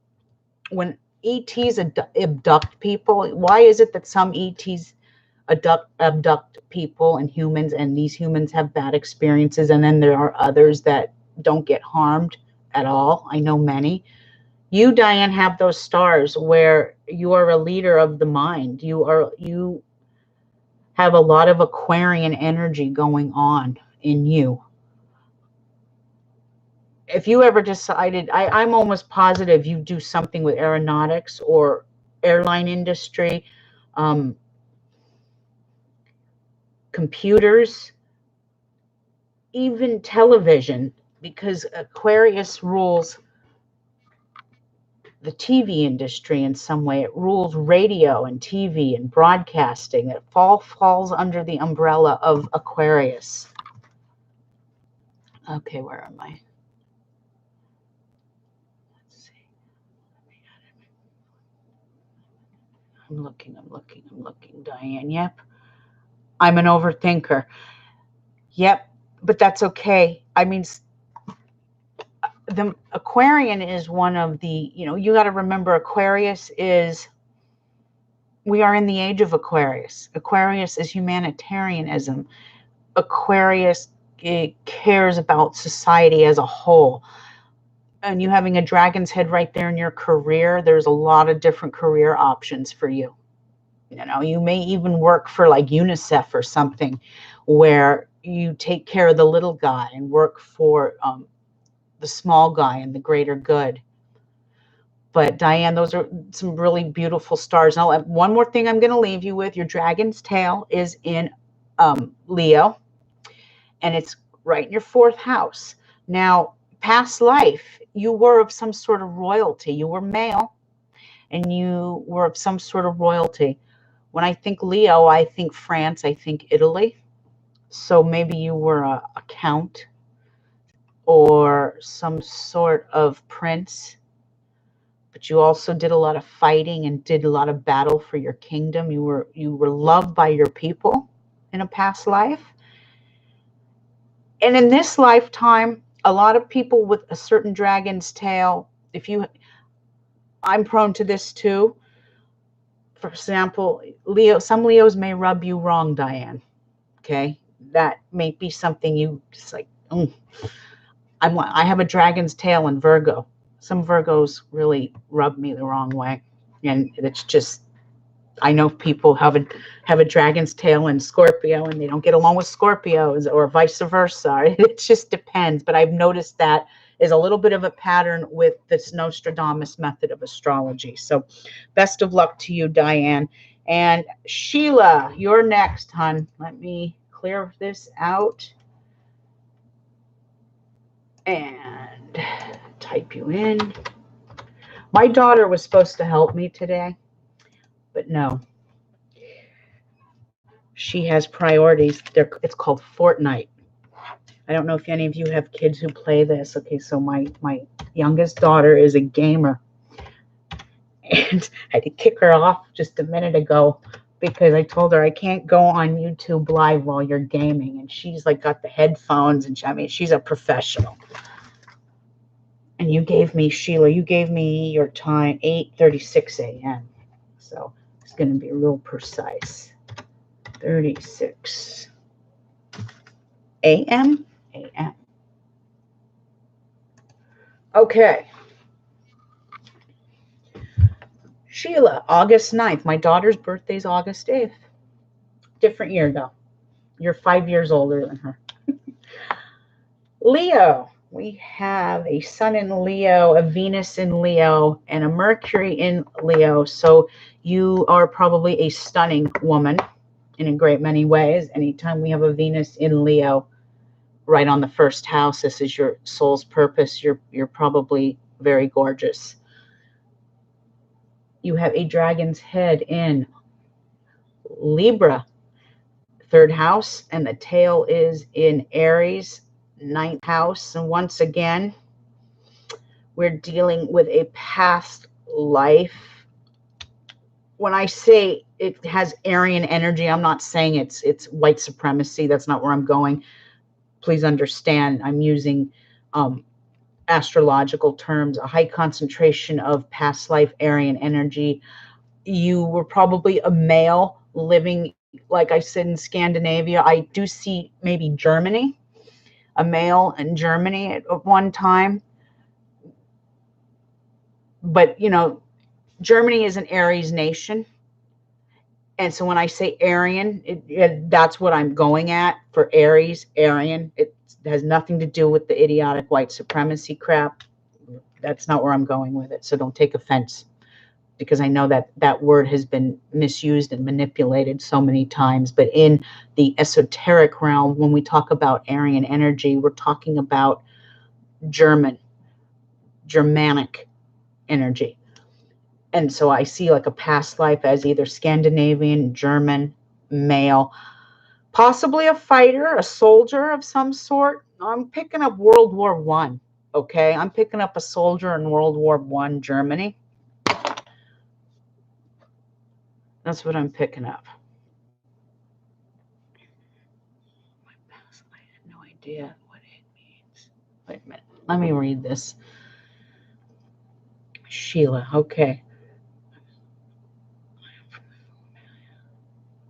when ETs abduct people, why is it that some ETs abduct people and humans, and these humans have bad experiences, and then there are others that don't get harmed at all? I know many. You, Diane, have those stars where you are a leader of the mind. You have a lot of Aquarian energy going on in you. If you ever decided, I'm almost positive you do something with aeronautics or airline industry, computers, even television, because Aquarius rules the TV industry in some way. It rules radio and TV and broadcasting. It falls under the umbrella of Aquarius. Okay, where am I? Let's see. I'm looking, Diane. Yep. I'm an overthinker. Yep, but that's okay. I mean, the Aquarian is one of the, you got to remember Aquarius is, we are in the age of Aquarius. Aquarius is humanitarianism. Aquarius cares about society as a whole. And you having a dragon's head right there in your career, there's a lot of different career options for you. You may even work for like UNICEF or something where you take care of the little guy and work for the small guy and the greater good. But Diane, those are some really beautiful stars. Now, one more thing I'm going to leave you with. Your dragon's tail is in Leo, and it's right in your 4th house. Now, past life, you were of some sort of royalty. You were male, and you were of some sort of royalty. When I think Leo, I think France, I think Italy. So maybe you were a count or some sort of prince, but you also did a lot of fighting and did a lot of battle for your kingdom. You were loved by your people in a past life. And in this lifetime, a lot of people with a certain dragon's tail, I'm prone to this too. For example, some Leos may rub you wrong, Diane. Okay. That may be something you just like, I have a dragon's tail in Virgo. Some Virgos really rub me the wrong way. And it's just, I know people have a dragon's tail in Scorpio and they don't get along with Scorpios, or vice versa. It just depends. But I've noticed that is a little bit of a pattern with this Nostradamus method of astrology. So best of luck to you, Diane. And Sheila, you're next, hon. Let me clear this out and type you in. My daughter was supposed to help me today, but no. She has priorities. It's called Fortnite. I don't know if any of you have kids who play this. Okay, so my youngest daughter is a gamer. And I had to kick her off just a minute ago because I told her I can't go on YouTube live while you're gaming. And she's like got the headphones, and she's a professional. And Sheila, you gave me your time, 8:36 a.m. So it's going to be real precise. 36 a.m. a.m. Okay. Sheila, August 9th. My daughter's birthday is August 8th. Different year, though. You're 5 years older than her. Leo. We have a sun in Leo, a Venus in Leo, and a Mercury in Leo. So you are probably a stunning woman in a great many ways. Anytime we have a Venus in Leo right on the first house, this is your soul's purpose. You're probably very gorgeous. You have a dragon's head in Libra, third house, and the tail is in Aries, ninth house. And once again, we're dealing with a past life. When I say it has Aryan energy, I'm not saying it's white supremacy. That's not where I'm going. Please understand, I'm using astrological terms, a high concentration of past life Aryan energy. You were probably a male living, like I said, in Scandinavia. I do see maybe Germany, a male in Germany at one time. But, Germany is an Aries nation. And so when I say Aryan, that's what I'm going at for Aries, Aryan. It has nothing to do with the idiotic white supremacy crap. That's not where I'm going with it. So don't take offense, because I know that word has been misused and manipulated so many times. But in the esoteric realm, when we talk about Aryan energy, we're talking about Germanic energy. And so I see like a past life as either Scandinavian, German, male, possibly a fighter, a soldier of some sort. I'm picking up World War I. Okay, I'm picking up a soldier in World War I, Germany. That's what I'm picking up. I had no idea what it means. Wait a minute. Let me read this. Sheila. Okay.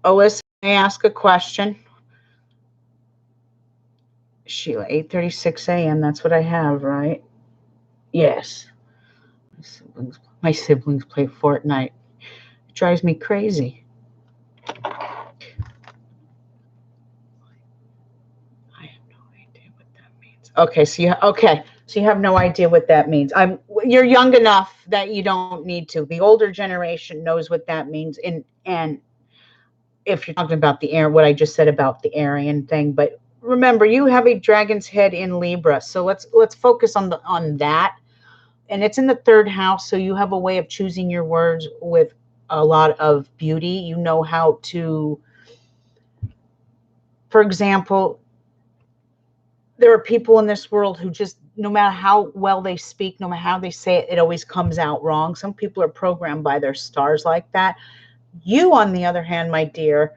Alyssa, may I ask a question? Sheila, 8:36 a.m. That's what I have, right? Yes. My siblings play Fortnite. It drives me crazy. I have no idea what that means. Okay, so you have no idea what that means. You're young enough that you don't need to. The older generation knows what that means, and if you're talking about what I just said about the Aryan thing, but remember, you have a dragon's head in Libra, so let's focus on that. and it's in the third house, so you have a way of choosing your words with a lot of beauty. You know how to, for example, there are people in this world who just, no matter how well they speak, no matter how they say it, it always comes out wrong. Some people are programmed by their stars like that. You, on the other hand, my dear,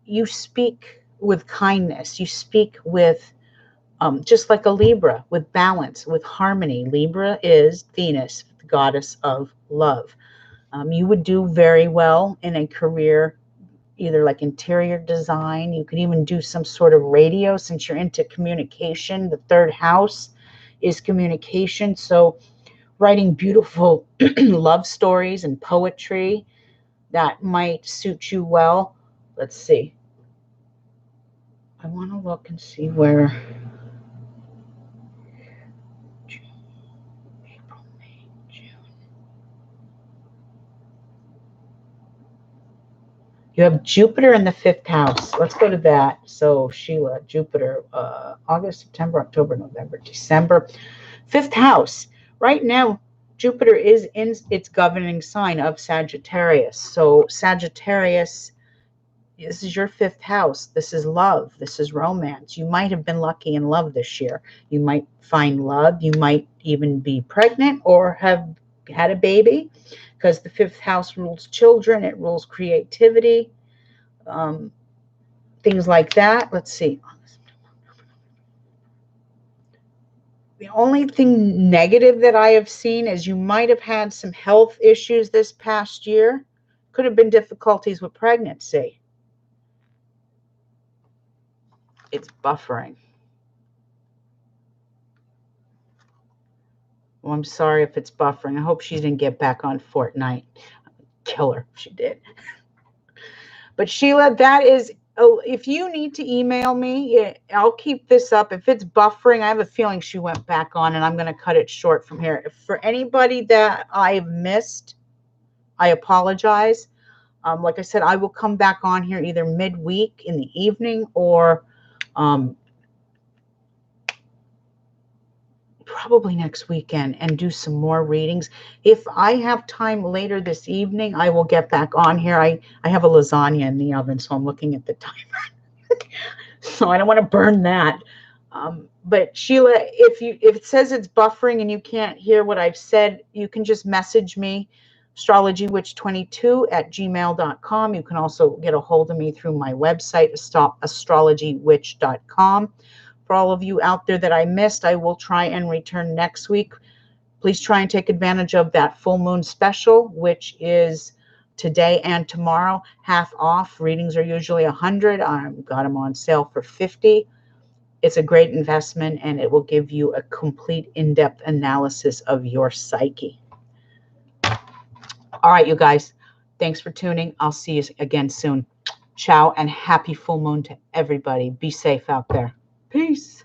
you speak with kindness. You speak with, just like a Libra, with balance, with harmony. Libra is Venus, the goddess of love. You would do very well in a career, either like interior design. You could even do some sort of radio since you're into communication. The third house is communication. So writing beautiful love stories and poetry, that might suit you well. Let's see. I want to look and see where June, April, May, June. You have Jupiter in the fifth house. Let's go to that. So Sheila, Jupiter, August, September, October, November, December. Fifth house. Right now, Jupiter is in its governing sign of Sagittarius. So Sagittarius, this is your fifth house. This is love. This is romance. You might have been lucky in love this year. You might find love. You might even be pregnant or have had a baby, because the fifth house rules children. It rules creativity, things like that. Let's see. The only thing negative that I have seen is you might have had some health issues this past year. Could have been difficulties with pregnancy. It's buffering. Well, I'm sorry if it's buffering. I hope she didn't get back on Fortnite. Kill her if she did. But Sheila, that is, if you need to email me, I'll keep this up. If it's buffering, I have a feeling she went back on, and I'm going to cut it short from here. For anybody that I've missed, I apologize. Like I said, I will come back on here either midweek in the evening or probably next weekend and do some more readings. If I have time later this evening, I will get back on here. I have a lasagna in the oven, so I'm looking at the timer. So I don't want to burn that. But Sheila, if it says it's buffering and you can't hear what I've said, you can just message me, astrologywitch22@gmail.com. You can also get a hold of me through my website, astrologywitch.com. For all of you out there that I missed, I will try and return next week. Please try and take advantage of that full moon special, which is today and tomorrow, half off. Readings are usually $100. I've got them on sale for $50. It's a great investment, and it will give you a complete in-depth analysis of your psyche. All right, you guys. Thanks for tuning. I'll see you again soon. Ciao, and happy full moon to everybody. Be safe out there. Peace.